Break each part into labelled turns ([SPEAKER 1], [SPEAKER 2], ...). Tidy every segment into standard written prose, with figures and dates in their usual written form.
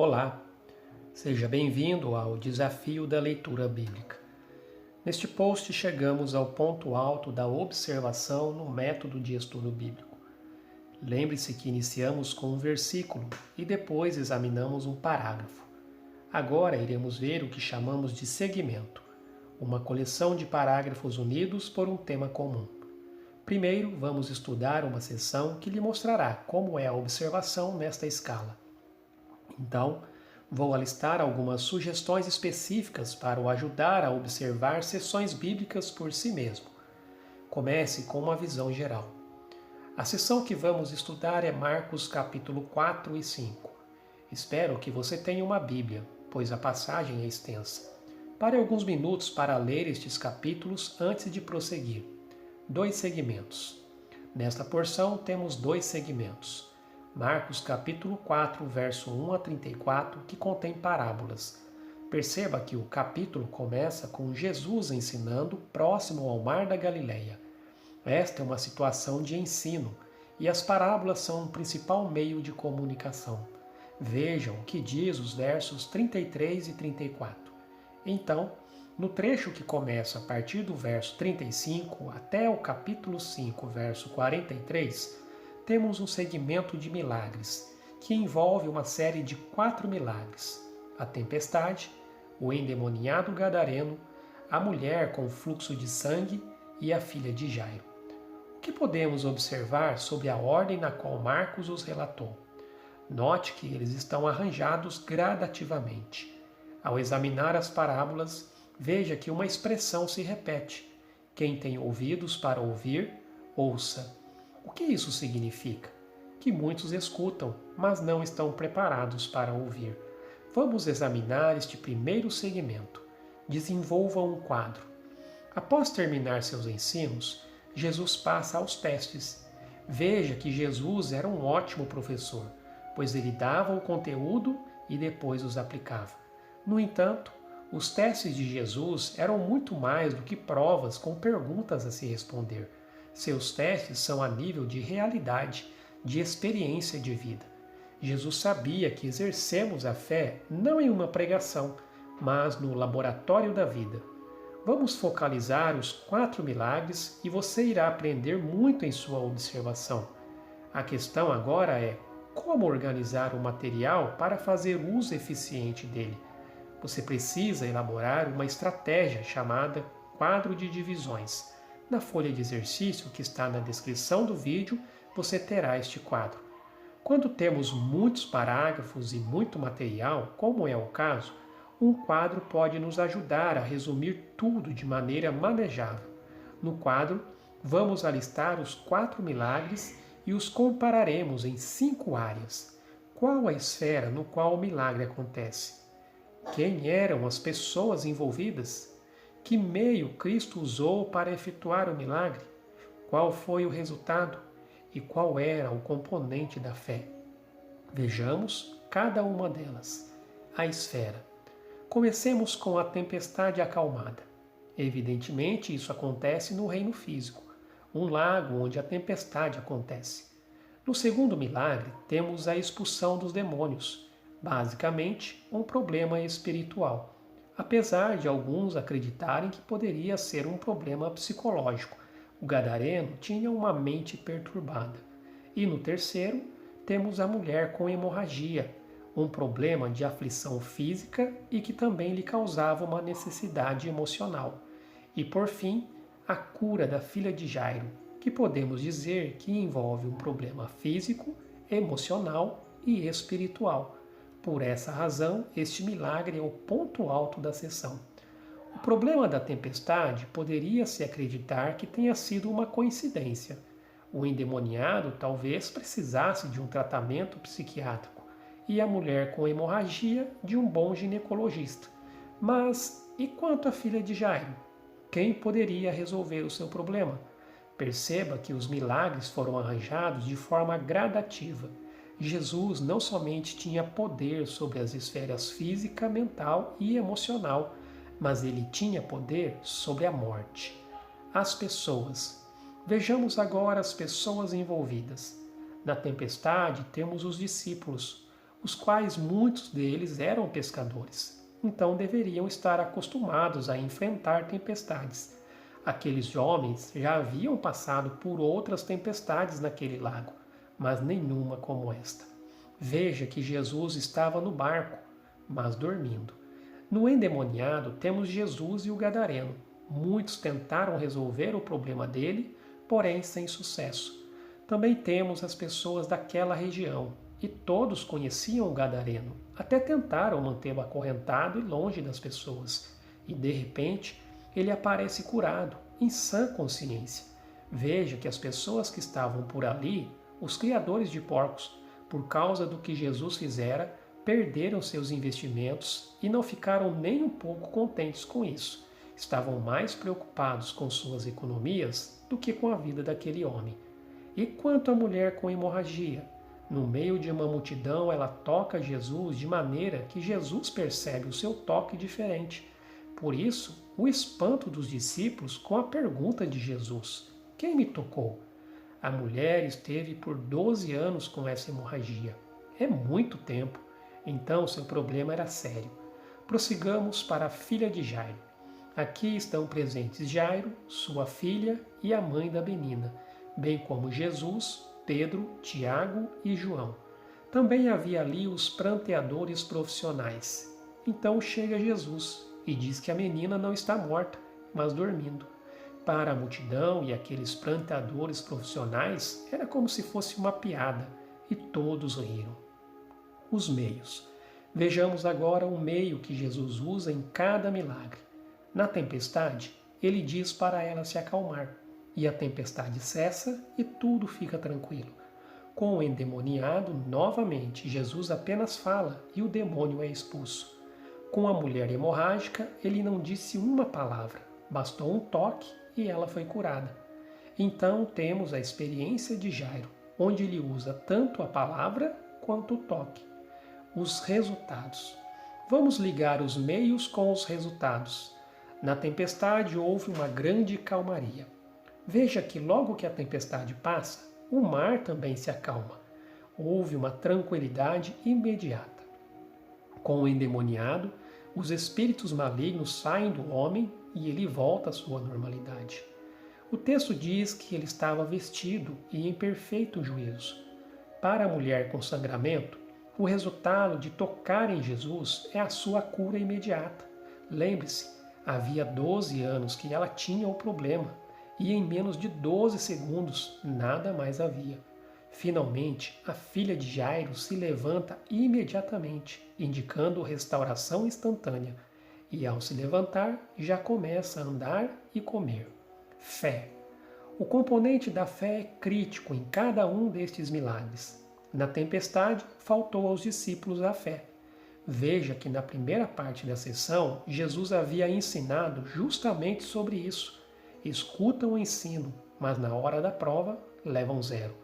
[SPEAKER 1] Olá, seja bem-vindo ao Desafio da Leitura Bíblica. Neste post chegamos ao ponto alto da observação no método de estudo bíblico. Lembre-se que iniciamos com um versículo e depois examinamos um parágrafo. Agora iremos ver o que chamamos de segmento, uma coleção de parágrafos unidos por um tema comum. Primeiro, vamos estudar uma seção que lhe mostrará como é a observação nesta escala. Então, vou alistar algumas sugestões específicas para o ajudar a observar seções bíblicas por si mesmo. Comece com uma visão geral. A seção que vamos estudar é Marcos capítulo 4 e 5. Espero que você tenha uma Bíblia, pois a passagem é extensa. Pare alguns minutos para ler estes capítulos antes de prosseguir. 2 segmentos. Nesta porção temos 2 segmentos. Marcos capítulo 4, verso 1 a 34, que contém parábolas. Perceba que o capítulo começa com Jesus ensinando próximo ao mar da Galileia. Esta é uma situação de ensino, e as parábolas são o principal meio de comunicação. Vejam o que diz os versos 33 e 34. Então, no trecho que começa a partir do verso 35 até o capítulo 5, verso 43, temos um segmento de milagres, que envolve uma série de 4 milagres: a tempestade, o endemoniado gadareno, a mulher com fluxo de sangue e a filha de Jairo. O que podemos observar sobre a ordem na qual Marcos os relatou? Note que eles estão arranjados gradativamente. Ao examinar as parábolas, veja que uma expressão se repete: quem tem ouvidos para ouvir, ouça. O que isso significa? Que muitos escutam, mas não estão preparados para ouvir. Vamos examinar este primeiro segmento. Desenvolva um quadro. Após terminar seus ensinos, Jesus passa aos testes. Veja que Jesus era um ótimo professor, pois ele dava o conteúdo e depois os aplicava. No entanto, os testes de Jesus eram muito mais do que provas com perguntas a se responder. Seus testes são a nível de realidade, de experiência de vida. Jesus sabia que exercemos a fé não em uma pregação, mas no laboratório da vida. Vamos focalizar os 4 milagres e você irá aprender muito em sua observação. A questão agora é como organizar o material para fazer uso eficiente dele. Você precisa elaborar uma estratégia chamada quadro de divisões. Na folha de exercício que está na descrição do vídeo, você terá este quadro. Quando temos muitos parágrafos e muito material, como é o caso, um quadro pode nos ajudar a resumir tudo de maneira manejável. No quadro, vamos alistar os 4 milagres e os compararemos em 5 áreas. Qual a esfera no qual o milagre acontece? Quem eram as pessoas envolvidas? Que meio Cristo usou para efetuar o milagre? Qual foi o resultado? E qual era o componente da fé? Vejamos cada uma delas. A esfera. Comecemos com a tempestade acalmada. Evidentemente, isso acontece no reino físico, um lago onde a tempestade acontece. No segundo milagre, temos a expulsão dos demônios, basicamente um problema espiritual. Apesar de alguns acreditarem que poderia ser um problema psicológico, o gadareno tinha uma mente perturbada. E no terceiro, temos a mulher com hemorragia, um problema de aflição física e que também lhe causava uma necessidade emocional. E por fim, a cura da filha de Jairo, que podemos dizer que envolve um problema físico, emocional e espiritual. Por essa razão, este milagre é o ponto alto da sessão. O problema da tempestade poderia-se acreditar que tenha sido uma coincidência. O endemoniado talvez precisasse de um tratamento psiquiátrico e a mulher com hemorragia de um bom ginecologista. Mas e quanto à filha de Jairo? Quem poderia resolver o seu problema? Perceba que os milagres foram arranjados de forma gradativa. Jesus não somente tinha poder sobre as esferas física, mental e emocional, mas ele tinha poder sobre a morte. As pessoas. Vejamos agora as pessoas envolvidas. Na tempestade temos os discípulos. os quais muitos deles eram pescadores, então deveriam estar acostumados a enfrentar tempestades. Aqueles homens já haviam passado por outras tempestades naquele lago, mas nenhuma como esta. Veja que Jesus estava no barco, mas dormindo. No endemoniado temos Jesus e o gadareno. Muitos tentaram resolver o problema dele, porém sem sucesso. Também temos as pessoas daquela região, e todos conheciam o gadareno, até tentaram mantê-lo acorrentado e longe das pessoas. E de repente, ele aparece curado, em sã consciência. Veja que as pessoas que estavam por ali, os criadores de porcos, por causa do que Jesus fizera, perderam seus investimentos e não ficaram nem um pouco contentes com isso. Estavam mais preocupados com suas economias do que com a vida daquele homem. E quanto à mulher com hemorragia? No meio de uma multidão, ela toca Jesus de maneira que Jesus percebe o seu toque diferente. Por isso, o espanto dos discípulos com a pergunta de Jesus: quem me tocou? A mulher esteve por 12 anos com essa hemorragia. É muito tempo. Então, seu problema era sério. Prossigamos para a filha de Jairo. Aqui estão presentes Jairo, sua filha e a mãe da menina, bem como Jesus, Pedro, Tiago e João. Também havia ali os pranteadores profissionais. Então chega Jesus e diz que a menina não está morta, mas dormindo. Para a multidão e aqueles pranteadores profissionais, era como se fosse uma piada, e todos riram. Os meios. Vejamos agora o meio que Jesus usa em cada milagre. Na tempestade, ele diz para ela se acalmar, e a tempestade cessa e tudo fica tranquilo. Com o endemoniado, novamente, Jesus apenas fala e o demônio é expulso. Com a mulher hemorrágica, ele não disse uma palavra, bastou um toque e ela foi curada. Então temos a experiência de Jairo, onde ele usa tanto a palavra quanto o toque. Os resultados. Vamos ligar os meios com os resultados. Na tempestade houve uma grande calmaria. Veja que logo que a tempestade passa, o mar também se acalma. Houve uma tranquilidade imediata. Com o endemoniado, os espíritos malignos saem do homem e ele volta à sua normalidade. O texto diz que ele estava vestido e em perfeito juízo. Para a mulher com sangramento, o resultado de tocar em Jesus é a sua cura imediata. Lembre-se, havia 12 anos que ela tinha o problema e em menos de 12 segundos nada mais havia. Finalmente, a filha de Jairo se levanta imediatamente, indicando restauração instantânea, e ao se levantar já começa a andar e comer. Fé. O componente da fé é crítico em cada um destes milagres. Na tempestade, faltou aos discípulos a fé. Veja que na primeira parte da sessão, Jesus havia ensinado justamente sobre isso. Escutam o ensino, mas na hora da prova, levam zero.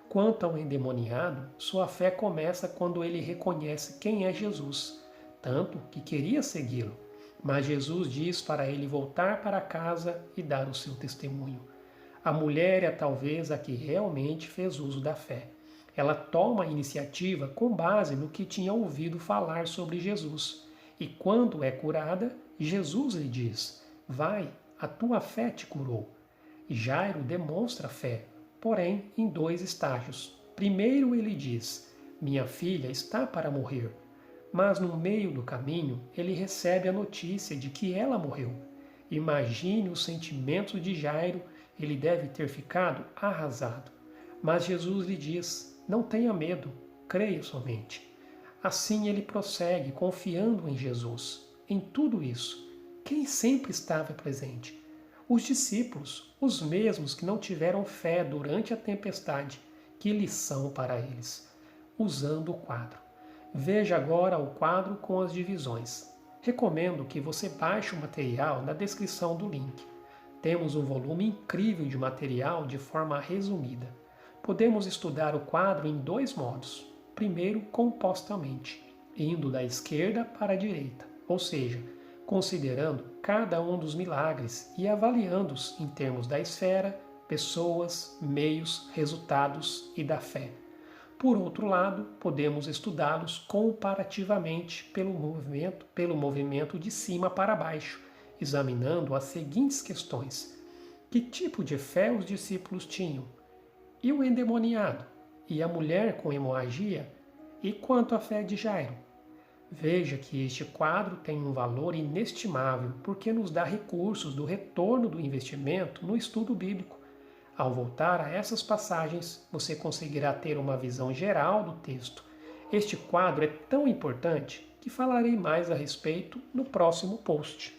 [SPEAKER 1] Quanto ao endemoniado, sua fé começa quando ele reconhece quem é Jesus, tanto que queria segui-lo. Mas Jesus diz para ele voltar para casa e dar o seu testemunho. A mulher é talvez a que realmente fez uso da fé. Ela toma a iniciativa com base no que tinha ouvido falar sobre Jesus. E quando é curada, Jesus lhe diz: vai, a tua fé te curou. Jairo demonstra fé, porém em 2 estágios. Primeiro ele diz: minha filha está para morrer. Mas no meio do caminho ele recebe a notícia de que ela morreu. Imagine os sentimentos de Jairo, ele deve ter ficado arrasado. Mas Jesus lhe diz: não tenha medo, creia somente. Assim ele prossegue, confiando em Jesus. Em tudo isso, quem sempre estava presente? Os discípulos, os mesmos que não tiveram fé durante a tempestade. Que lição para eles! Usando o quadro. Veja agora o quadro com as divisões. Recomendo que você baixe o material na descrição do link. Temos um volume incrível de material de forma resumida. Podemos estudar o quadro em 2 modos. Primeiro, compostamente, indo da esquerda para a direita, ou seja, considerando cada um dos milagres e avaliando-os em termos da esfera, pessoas, meios, resultados e da fé. Por outro lado, podemos estudá-los comparativamente pelo movimento de cima para baixo, examinando as seguintes questões: que tipo de fé os discípulos tinham? E o endemoniado? E a mulher com hemorragia? E quanto à fé de Jairo? Veja que este quadro tem um valor inestimável porque nos dá recursos do retorno do investimento no estudo bíblico. Ao voltar a essas passagens, você conseguirá ter uma visão geral do texto. Este quadro é tão importante que falarei mais a respeito no próximo post.